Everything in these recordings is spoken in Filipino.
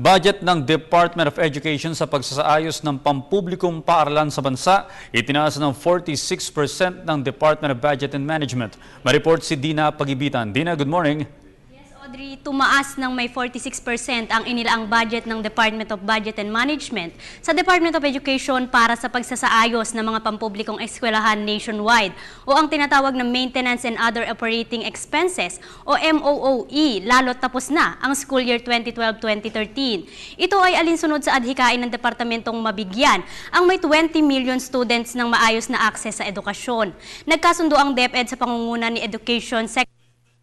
Budget ng Department of Education sa pagsasaayos ng pampublikong paaralan sa bansa, itinaas ng 46% ng Department of Budget and Management. May-report si Dina Pagibitan. Dina, good morning. Audrey, tumaas ng may 46% ang inilaang budget ng Department of Budget and Management sa Department of Education para sa pagsasaayos ng mga pampublikong eskwelahan nationwide o ang tinatawag na Maintenance and Other Operating Expenses o MOOE, lalo't tapos na ang school year 2012-2013. Ito ay alinsunod sa adhikain ng departamentong mabigyan ang may 20 million students ng maayos na akses sa edukasyon. Nagkasundo ang DepEd sa pangunguna ni Education Secretary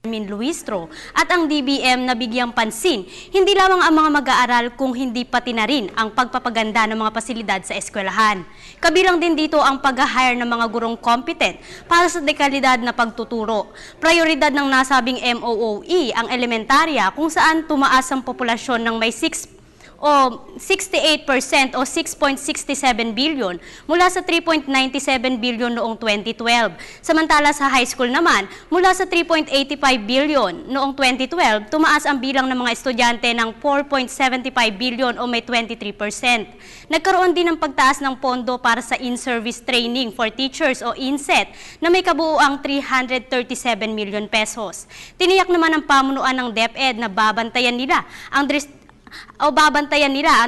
Luistro at ang DBM na bigyang pansin, hindi lamang ang mga mag-aaral kung hindi pati na rin ang pagpapaganda ng mga pasilidad sa eskwelahan. Kabilang din dito ang pag-hire ng mga gurong competent para sa dekalidad na pagtuturo. Prioridad ng nasabing MOOE ang elementarya kung saan tumaas ang populasyon ng may 68% o 6.67 billion mula sa 3.97 billion noong 2012. Samantala sa high school naman, mula sa 3.85 billion noong 2012, tumaas ang bilang ng mga estudyante ng 4.75 billion o may 23%. Nagkaroon din ng pagtaas ng pondo para sa in-service training for teachers o INSET na may kabuuang 337 million pesos. Tiniyak naman ng pamunuan ng DepEd na babantayan nila ang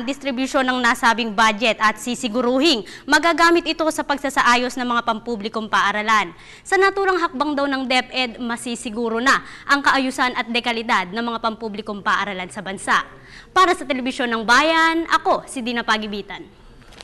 distribusyon ng nasabing budget at sisiguruhing magagamit ito sa pagsasaayos ng mga pampublikong paaralan. Sa naturang hakbang daw ng DepEd, masisiguro na ang kaayusan at dekalidad ng mga pampublikong paaralan sa bansa. Para sa Telebisyon ng Bayan, ako si Dina Pagibitan.